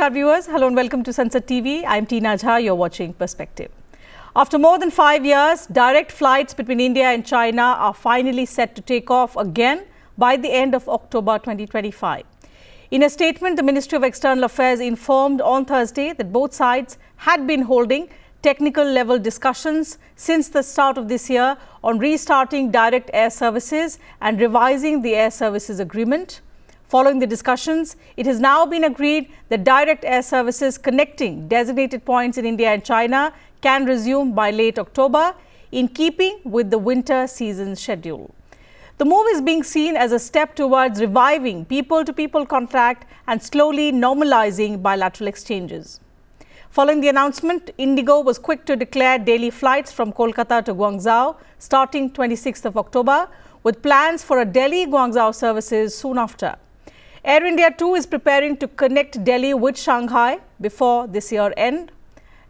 Namaskar viewers, hello and welcome to Sansad TV. I am Tina Jha, you're watching Perspective. After more than 5 years, direct flights between India and China are finally set to take off again by the end of October 2025. In a statement, the Ministry of External Affairs informed on Thursday that both sides had been holding technical level discussions since the start of this year on restarting direct air services and revising the air services agreement. Following the discussions, it has now been agreed that direct air services connecting designated points in India and China can resume by late October, in keeping with the winter season schedule. The move is being seen as a step towards reviving people-to-people contact and slowly normalising bilateral exchanges. Following the announcement, IndiGo was quick to declare daily flights from Kolkata to Guangzhou starting 26th of October, with plans for a Delhi-Guangzhou services soon after. Air India too is preparing to connect Delhi with Shanghai before this year end.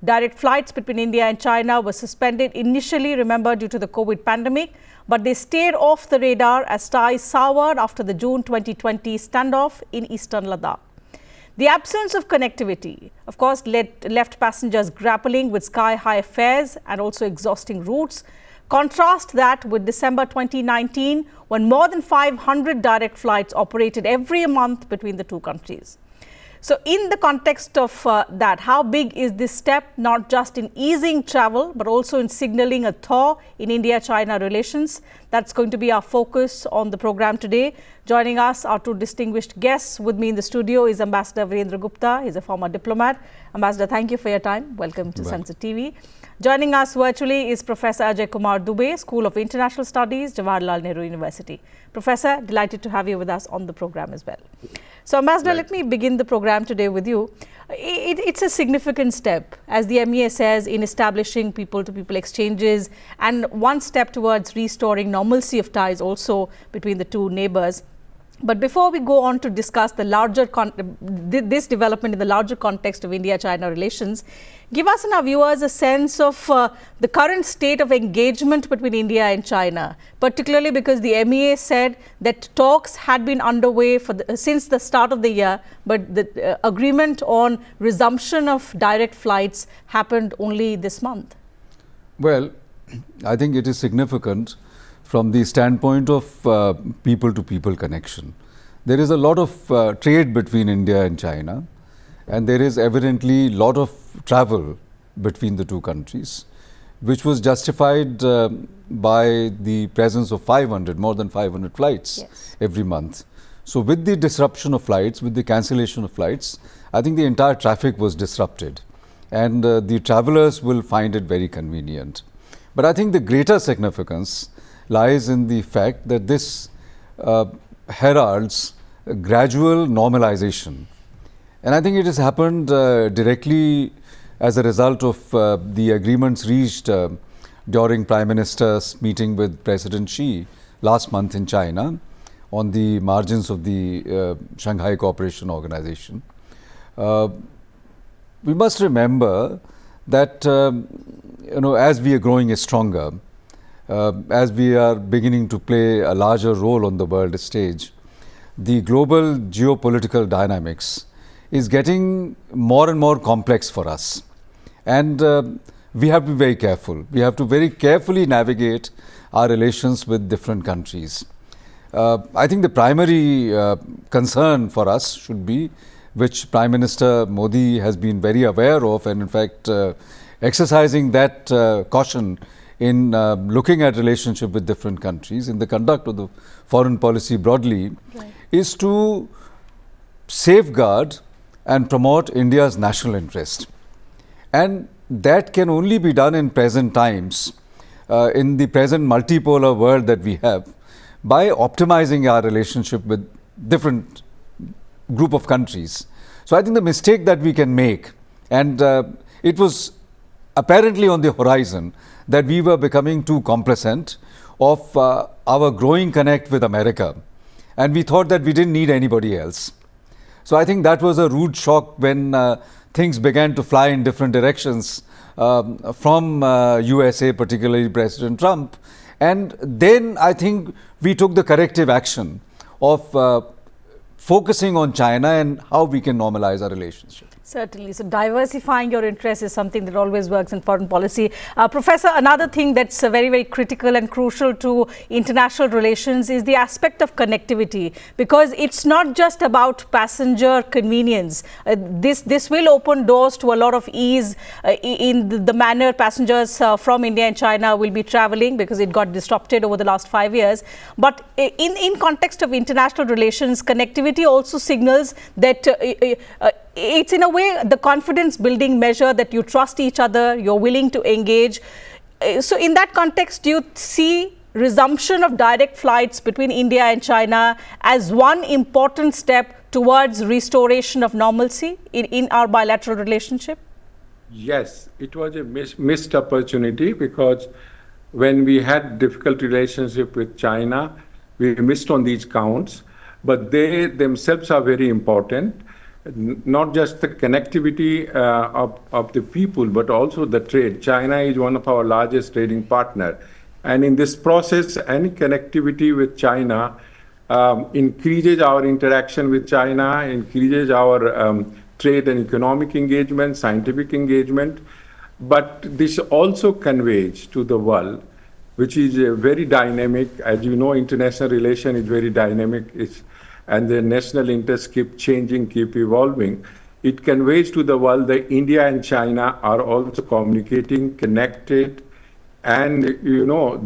Direct flights between India and China were suspended initially, remember, due to the COVID pandemic, but they stayed off the radar as ties soured after the June 2020 standoff in eastern Ladakh. The absence of connectivity, of course, left passengers grappling with sky-high fares and also exhausting routes. Contrast that with December 2019, when more than 500 direct flights operated every month between the two countries. So in the context of that, how big is this step, not just in easing travel, but also in signalling a thaw in India-China relations? That's going to be our focus on the program today. Joining us are two distinguished guests. With me in the studio is Ambassador Virendra Gupta. He's a former diplomat. Ambassador, thank you for your time. Welcome to Sansad TV. Joining us virtually is Professor Ajay Kumar Dubey, School of International Studies, Jawaharlal Nehru University. Professor, delighted to have you with us on the program as well. So, Ambassador, let me begin the program today with you. It's a significant step, as the MEA says, in establishing people-to-people exchanges and one step towards restoring normalcy of ties also between the two neighbours. But before we go on to discuss the larger this development in the larger context of India-China relations, give us and our viewers a sense of the current state of engagement between India and China, particularly because the MEA said that talks had been underway since the start of the year, but the agreement on resumption of direct flights happened only this month. Well, I think it is significant from the standpoint of people-to-people connection. There is a lot of trade between India and China, and there is evidently a lot of travel between the two countries, which was justified by the presence of more than 500 flights every month. So with the disruption of flights, with the cancellation of flights, I think the entire traffic was disrupted, and the travelers will find it very convenient. But I think the greater significance lies in the fact that this heralds a gradual normalization. And I think it has happened directly as a result of the agreements reached during Prime Minister's meeting with President Xi last month in China on the margins of the Shanghai Cooperation Organization. We must remember that as we are growing stronger, as we are beginning to play a larger role on the world stage, the global geopolitical dynamics is getting more and more complex for us. And we have to be very careful. We have to very carefully navigate our relations with different countries. I think the primary concern for us should be, which Prime Minister Modi has been very aware of, and in fact exercising that caution in looking at relationship with different countries, in the conduct of the foreign policy broadly, is to safeguard and promote India's national interest. And that can only be done in present times, in the present multipolar world that we have, by optimizing our relationship with different group of countries. So I think the mistake that we can make, and it was apparently on the horizon, that we were becoming too complacent of our growing connect with America, and we thought that we didn't need anybody else. So I think that was a rude shock when things began to fly in different directions from USA, particularly President Trump. And then I think we took the corrective action of focusing on China and how we can normalize our relationship. Certainly. So diversifying your interests is something that always works in foreign policy. Professor, another thing that's very, very critical and crucial to international relations is the aspect of connectivity, because it's not just about passenger convenience. This will open doors to a lot of ease in the manner passengers from India and China will be traveling, because it got disrupted over the last 5 years. But in context of international relations, connectivity also signals that it's in a way the confidence building measure, that you trust each other, you're willing to engage. So in that context, do you see resumption of direct flights between India and China as one important step towards restoration of normalcy in our bilateral relationship? Yes, it was a missed opportunity, because when we had difficult relationship with China, we missed on these counts, but they themselves are very important. Not just the connectivity of the people, but also the trade. China is one of our largest trading partner. And in this process, any connectivity with China increases our interaction with China, increases our trade and economic engagement, scientific engagement. But this also conveys to the world, which is very dynamic. As you know, international relation is very dynamic. And the national interests keep changing, keep evolving. It conveys to the world that India and China are also communicating, connected, and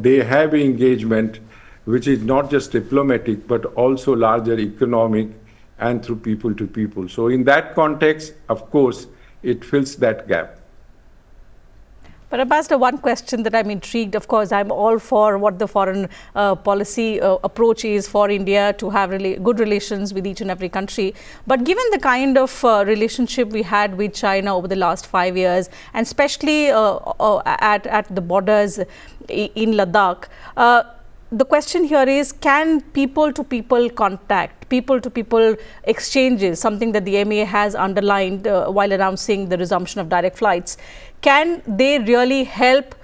they have engagement which is not just diplomatic, but also larger economic and through people to people. So in that context, of course, it fills that gap. But Ambassador, one question that I'm intrigued, of course, I'm all for what the foreign policy approach is for India to have good relations with each and every country. But given the kind of relationship we had with China over the last 5 years, and especially at the borders in Ladakh, the question here is, can people-to-people contact, people-to-people exchanges, something that the MA has underlined while announcing the resumption of direct flights, can they really help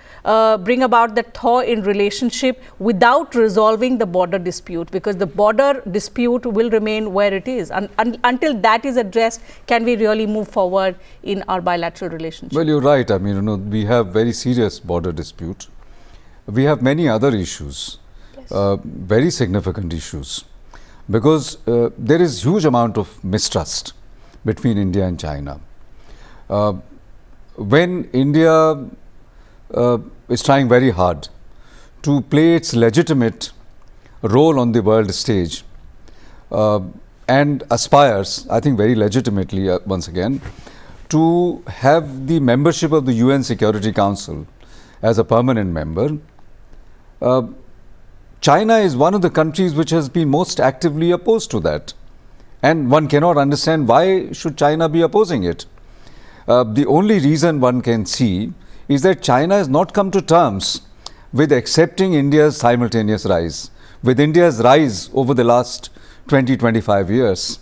bring about that thaw in relationship without resolving the border dispute? Because the border dispute will remain where it is. Until that is addressed, can we really move forward in our bilateral relationship? Well, you're right. I mean, we have very serious border dispute. We have many other issues. Very significant issues, because there is huge amount of mistrust between India and China. When India is trying very hard to play its legitimate role on the world stage and aspires, I think very legitimately once again, to have the membership of the UN Security Council as a permanent member, China is one of the countries which has been most actively opposed to that. And one cannot understand why should China be opposing it. The only reason one can see is that China has not come to terms with accepting India's simultaneous rise, with India's rise over the last 20-25 years.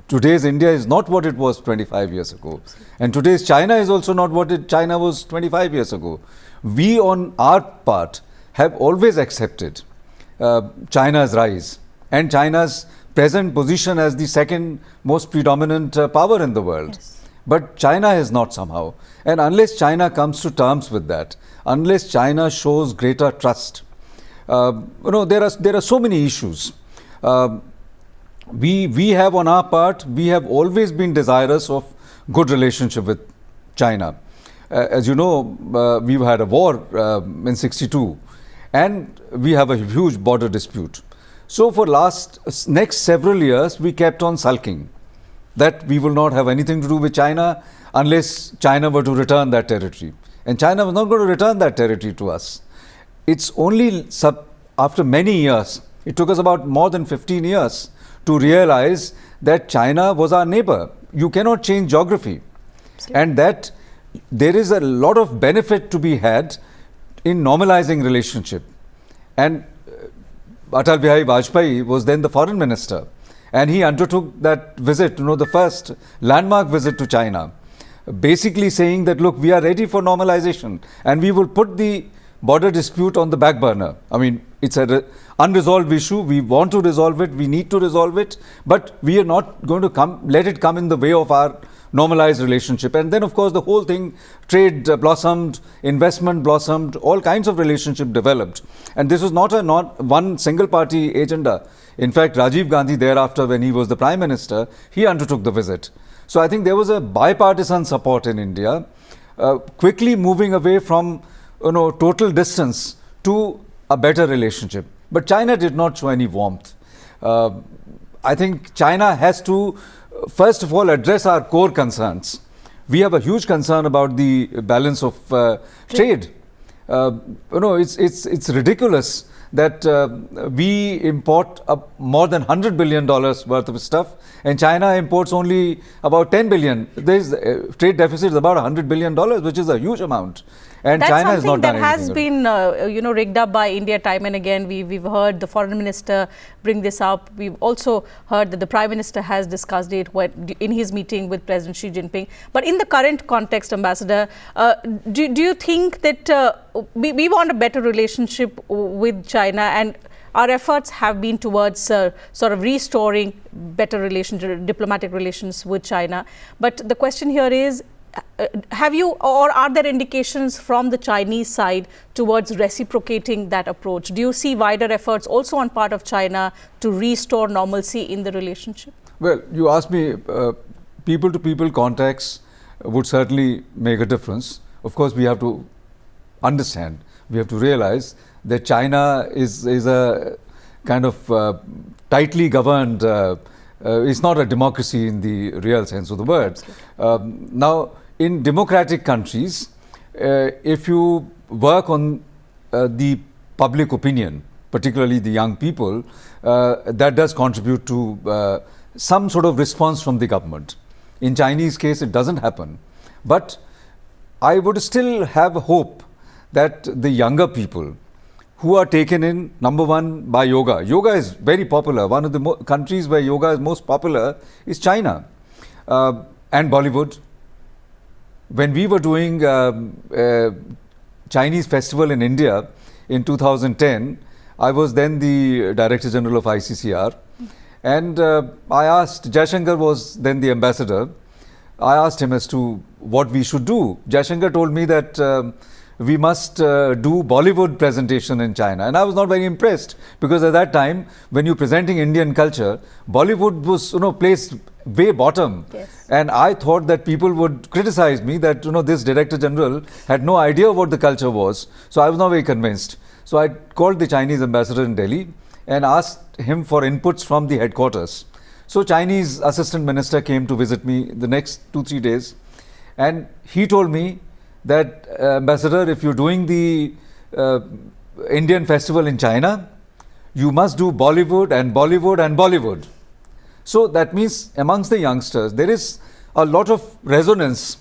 Today's India is not what it was 25 years ago. And today's China is also not what China was 25 years ago. We on our part have always accepted China's rise and China's present position as the second most predominant power in the world. Yes. But China has not somehow. And unless China comes to terms with that, unless China shows greater trust, there are so many issues. We have on our part, we have always been desirous of good relationship with China. As you know, we've had a war in '62. And we have a huge border dispute. So for next several years, we kept on sulking that we will not have anything to do with China unless China were to return that territory. And China was not going to return that territory to us. It's only after many years, it took us about more than 15 years to realize that China was our neighbor. You cannot change geography. Absolutely. And that there is a lot of benefit to be had in normalizing relationship. And Atal Bihari Vajpayee was then the foreign minister, and he undertook that visit, the first landmark visit to China, basically saying that, look, we are ready for normalization and we will put the border dispute on the back burner. I mean, it's an unresolved issue. We want to resolve it. We need to resolve it, but we are not going to let it come in the way of our normalized relationship. And then, of course, the whole thing, trade blossomed, investment blossomed, all kinds of relationship developed. And this was not one single party agenda. In fact, Rajiv Gandhi thereafter, when he was the Prime Minister, he undertook the visit. So I think there was a bipartisan support in India, quickly moving away from total distance to a better relationship. But China did not show any warmth. I think China has to, first of all, address our core concerns. We have a huge concern about the balance of trade. It's ridiculous that we import more than $100 billion worth of stuff, and China imports only about 10 billion. There's trade deficit is about $100 billion, which is a huge amount. And that's China has not done anything that has been, rigged up by India time and again. We've heard the foreign minister bring this up. We've also heard that the prime minister has discussed it in his meeting with President Xi Jinping. But in the current context, Ambassador, do you think that we want a better relationship with China, and our efforts have been towards sort of restoring better diplomatic relations with China? But the question here is, have you, or are there indications from the Chinese side towards reciprocating that approach? Do you see wider efforts also on part of China to restore normalcy in the relationship? Well, you asked me, people-to-people contacts would certainly make a difference. Of course, we have to understand, we have to realize that China is a kind of tightly governed, it's not a democracy in the real sense of the word. Now, in democratic countries, if you work on the public opinion, particularly the young people, that does contribute to some sort of response from the government. In Chinese case, it doesn't happen. But I would still have hope that the younger people who are taken in, number one, by yoga. Yoga is very popular. One of the countries where yoga is most popular is China and Bollywood. When we were doing Chinese festival in India in 2010, I was then the Director General of ICCR, and I asked, Jaishankar was then the ambassador, I asked him as to what we should do. Jaishankar told me that we must do Bollywood presentation in China, and I was not very impressed, because at that time, when you're presenting Indian culture, Bollywood was placed way bottom. Yes. And I thought that people would criticize me that this Director General had no idea what the culture was. So I was not very convinced. So I called the Chinese ambassador in Delhi and asked him for inputs from the headquarters. So Chinese assistant minister came to visit me the next 2-3 days, and he told me that, Ambassador, if you're doing the Indian festival in China, you must do Bollywood and Bollywood and Bollywood. So that means amongst the youngsters, there is a lot of resonance,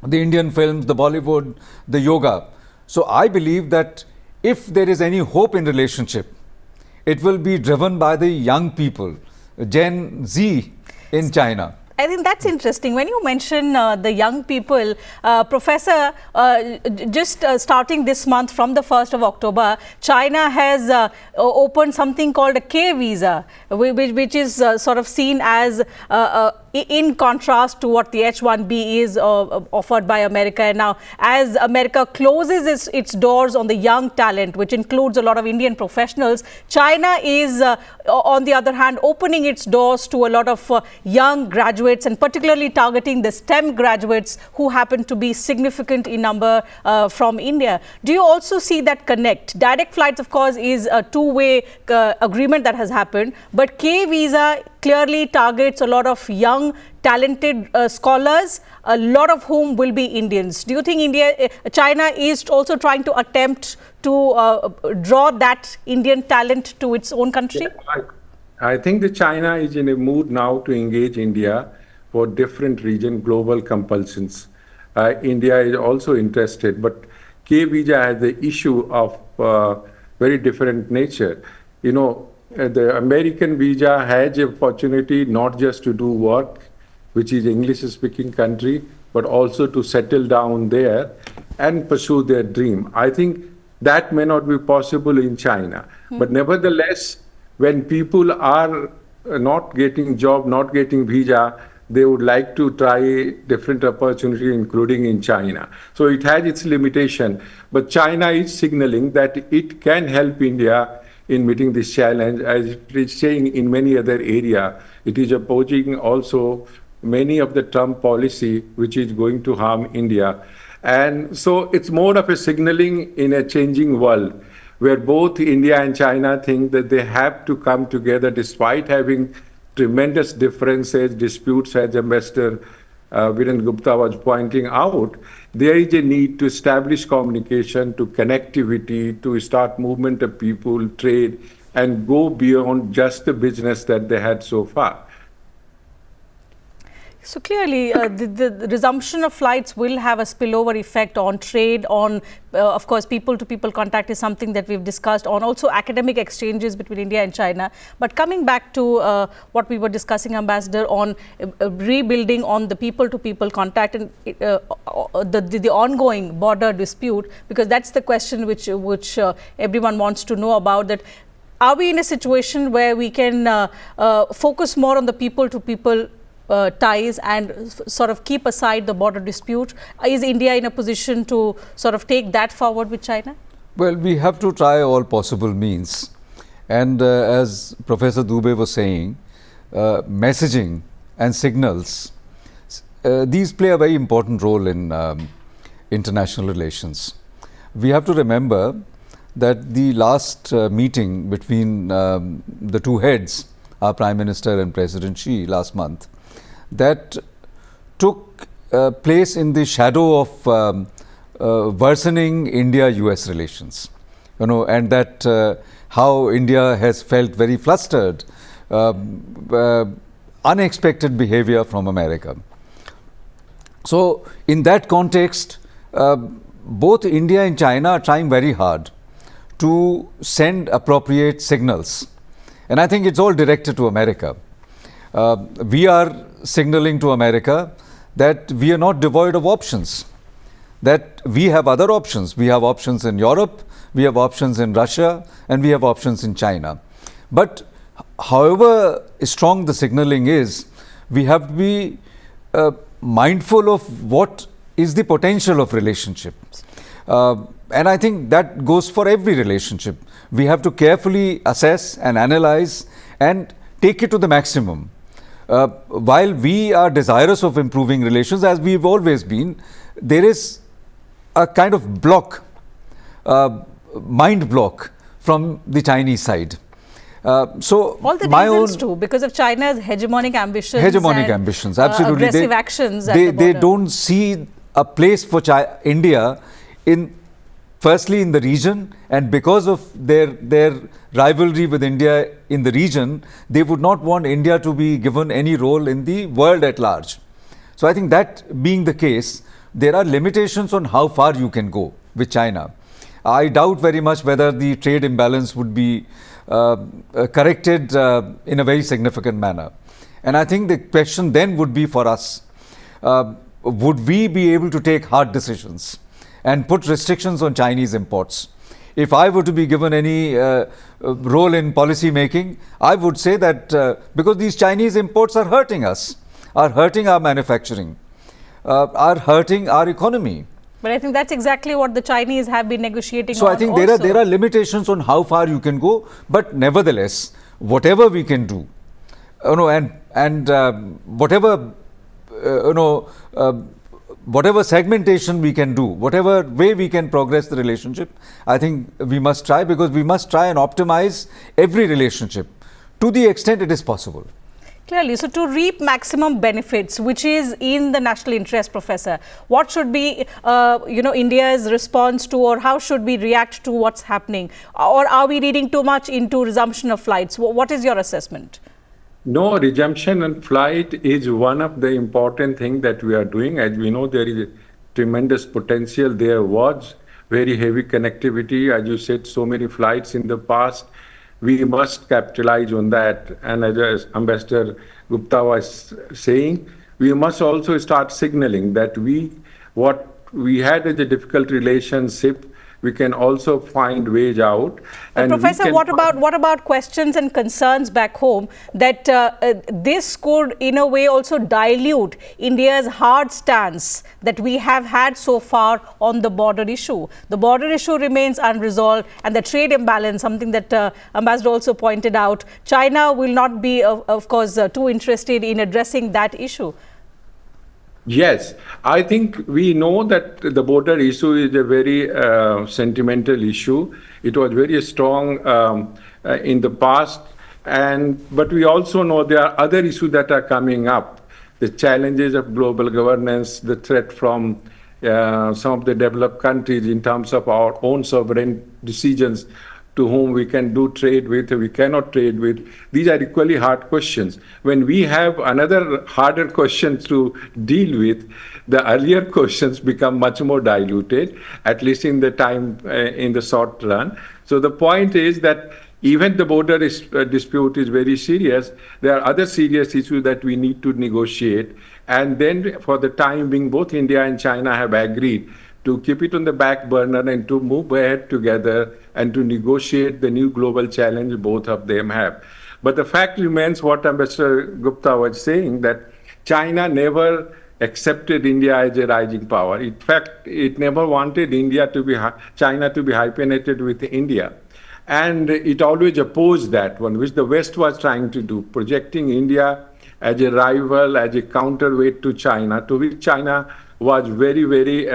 the Indian films, the Bollywood, the yoga. So I believe that if there is any hope in relationship, it will be driven by the young people, Gen Z in China. I think that's interesting. When you mention the young people, Professor, just starting this month from the 1st of October, China has opened something called a K visa, which is sort of seen as in contrast to what the H-1B is offered by America. And now, as America closes its doors on the young talent, which includes a lot of Indian professionals, China is, on the other hand, opening its doors to a lot of young graduates, and particularly targeting the STEM graduates who happen to be significant in number from India. Do you also see that connect? Direct flights, of course, is a two-way agreement that has happened, but K visa clearly targets a lot of young, talented scholars, a lot of whom will be Indians. Do you think China is also trying to attempt to draw that Indian talent to its own country? Yeah, I think that China is in a mood now to engage India for different region global compulsions. India is also interested, but K visa has the issue of very different nature. The American visa has a opportunity not just to do work, which is English-speaking country, but also to settle down there and pursue their dream. I think that may not be possible in China. But nevertheless, when people are not getting job, not getting visa, they would like to try different opportunities, including in China. So it has its limitation. But China is signaling that it can help India in meeting this challenge, as it is saying in many other areas. It is opposing also many of the Trump policy, which is going to harm India. And so it's more of a signaling in a changing world, where both India and China think that they have to come together despite having tremendous differences, disputes, as Ambassador Viren Gupta was pointing out. There is a need to establish communication, to connectivity, to start movement of people, trade, and go beyond just the business that they had so far. So clearly, the resumption of flights will have a spillover effect on trade, on, of course, people-to-people contact is something that we've discussed, on also academic exchanges between India and China. But coming back to what we were discussing, Ambassador, on rebuilding on the people-to-people contact and the ongoing border dispute, because that's the question which everyone wants to know about, that are we in a situation where we can focus more on the people-to-people ties and sort of keep aside the border dispute? Is India in a position to sort of take that forward with China? Well, we have to try all possible means. And as Professor Dubey was saying, messaging and signals, these play a very important role in international relations. We have to remember that the last meeting between the two heads, our Prime Minister and President Xi, last month, that took place in the shadow of worsening India-US relations, and that how India has felt very flustered, unexpected behavior from America. So in that context, both India and China are trying very hard to send appropriate signals, and I think it's all directed to America. We are signaling to America that we are not devoid of options, that we have other options. We have options in Europe, we have options in Russia, and we have options in China. But however strong the signaling is, we have to be mindful of what is the potential of relationships. And I think that goes for every relationship. We have to carefully assess and analyze and take it to the maximum. While we are desirous of improving relations, as we've always been, there is a kind of block, mind block from the Chinese side. So all the reasons too, because of China's hegemonic ambitions. Absolutely. Aggressive actions. They don't see a place for India in, firstly, in the region, and because of their rivalry with India in the region, they would not want India to be given any role in the world at large. So I think that being the case, there are limitations on how far you can go with China. I doubt very much whether the trade imbalance would be corrected in a very significant manner. And I think the question then would be for us, would we be able to take hard decisions and put restrictions on Chinese imports? If I were to be given any role in policy making, I would say that because these Chinese imports are hurting us, are hurting our manufacturing, are hurting our economy. But I think that's exactly what the Chinese have been negotiating. So I think there are limitations on how far you can go, but nevertheless, whatever we can do, whatever whatever segmentation we can do, whatever way we can progress the relationship, I think we must try, because we must try and optimize every relationship to the extent it is possible. Clearly, so to reap maximum benefits, which is in the national interest, Professor, what should be, India's response to, or how should we react to what's happening? Or are we reading too much into resumption of flights? What is your assessment? No, resumption and flight is one of the important things that we are doing. As we know, there is a tremendous potential. There was very heavy connectivity. As you said, so many flights in the past. We must capitalize on that. And as Ambassador Gupta was saying, we must also start signaling that what we had as a difficult relationship we can also find ways out. And Professor, what about questions and concerns back home that this could in a way also dilute India's hard stance that we have had so far on the border issue? The border issue remains unresolved, and the trade imbalance, something that Ambassador also pointed out, China will not be, of course, too interested in addressing that issue. Yes, I think we know that the border issue is a very sentimental issue. It was very strong in the past, but we also know there are other issues that are coming up. The challenges of global governance, the threat from some of the developed countries in terms of our own sovereign decisions, to whom we can do trade with, we cannot trade with. These are equally hard questions. When we have another harder question to deal with, the earlier questions become much more diluted, at least in the time, in the short run. So the point is that even the border dispute is very serious, there are other serious issues that we need to negotiate. And then for the time being, both India and China have agreed to keep it on the back burner and to move ahead together and to negotiate the new global challenge both of them have. But the fact remains what Ambassador Gupta was saying, that China never accepted India as a rising power. In fact, it never wanted China to be hyphenated with India. And it always opposed that one, which the West was trying to do, projecting India as a rival, as a counterweight to China, to which China was very, very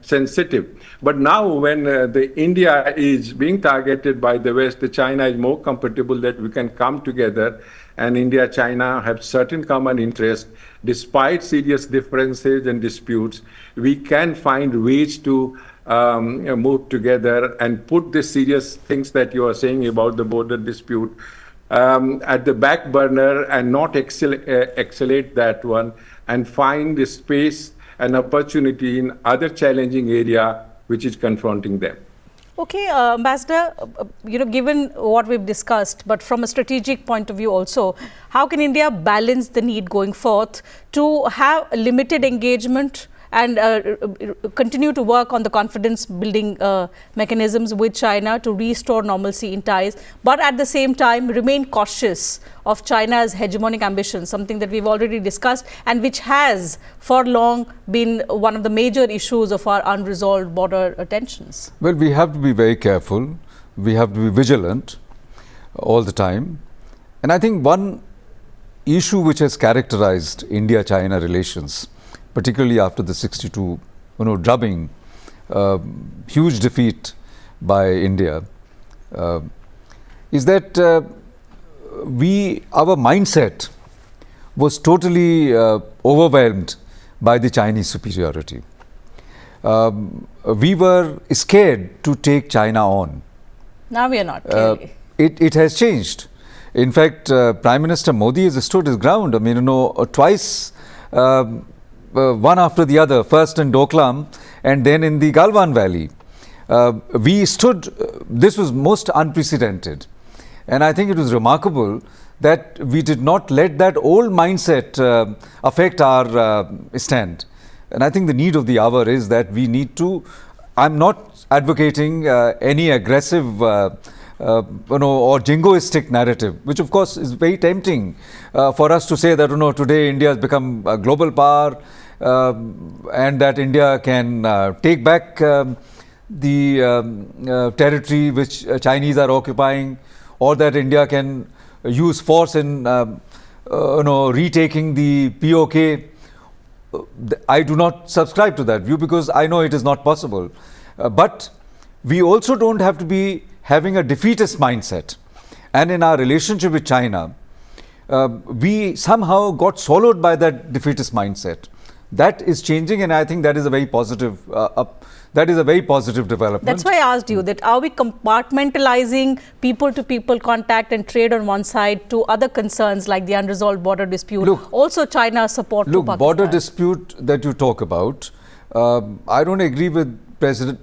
sensitive. But now when the India is being targeted by the West, the China is more comfortable that we can come together, and India, China have certain common interests. Despite serious differences and disputes, we can find ways to move together and put the serious things that you are saying about the border dispute at the back burner and not accelerate that one, and find the space and opportunity in other challenging area which is confronting them. Okay, Ambassador, given what we've discussed, but from a strategic point of view also, how can India balance the need going forth to have limited engagement and continue to work on the confidence building mechanisms with China to restore normalcy in ties, but at the same time remain cautious of China's hegemonic ambitions, something that we've already discussed and which has for long been one of the major issues of our unresolved border tensions? Well, we have to be very careful. We have to be vigilant all the time. And I think one issue which has characterized India-China relations, particularly after the 62, drubbing, huge defeat by India, is that our mindset was totally overwhelmed by the Chinese superiority. We were scared to take China on. Now we are not, clearly. It has changed. In fact, Prime Minister Modi has stood his ground. I mean, twice, one after the other, first in Doklam and then in the Galwan Valley. We stood, this was most unprecedented. And I think it was remarkable that we did not let that old mindset affect our stand. And I think the need of the hour is that we need to, I'm not advocating any aggressive or jingoistic narrative, which of course is very tempting for us to say that today India has become a global power and that India can take back the territory which Chinese are occupying, or that India can use force in retaking the POK. I do not subscribe to that view because I know it is not possible. But we also don't have to be having a defeatist mindset. And in our relationship with China, we somehow got swallowed by that defeatist mindset. That is changing, and I think that is a very positive development. That's why I asked you that, are we compartmentalizing people-to-people contact and trade on one side to other concerns like the unresolved border dispute, also China's support to Pakistan? Border dispute that you talk about, I don't agree with Professor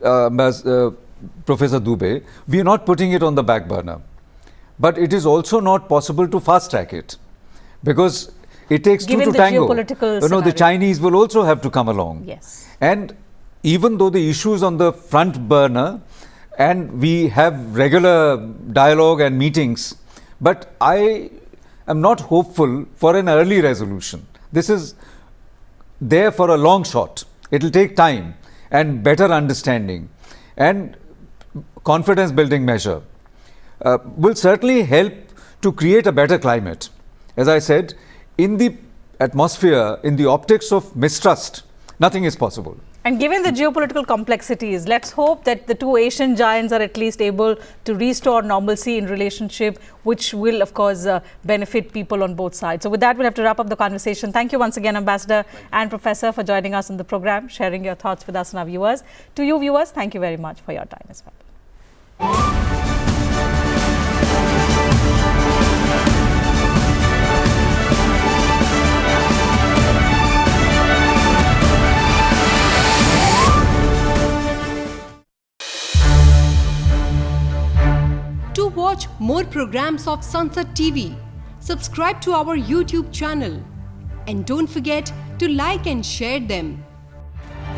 Dubey. We are not putting it on the back burner. But it is also not possible to fast-track it, because it takes two to tango. Given the geopolitical scenario. The Chinese will also have to come along. Yes. And even though the issue is on the front burner and we have regular dialogue and meetings, but I am not hopeful for an early resolution. This is there for a long shot. It will take time and better understanding, and confidence building measure will certainly help to create a better climate. As I said, in the atmosphere, in the optics of mistrust, nothing is possible. And given the geopolitical complexities, let's hope that the two Asian giants are at least able to restore normalcy in relationship, which will, of course, benefit people on both sides. So with that, we'll have to wrap up the conversation. Thank you once again, Ambassador and Professor, for joining us on the program, sharing your thoughts with us and our viewers. To you viewers, thank you very much for your time as well. To watch more programs of Sansad TV, subscribe to our YouTube channel and don't forget to like and share them.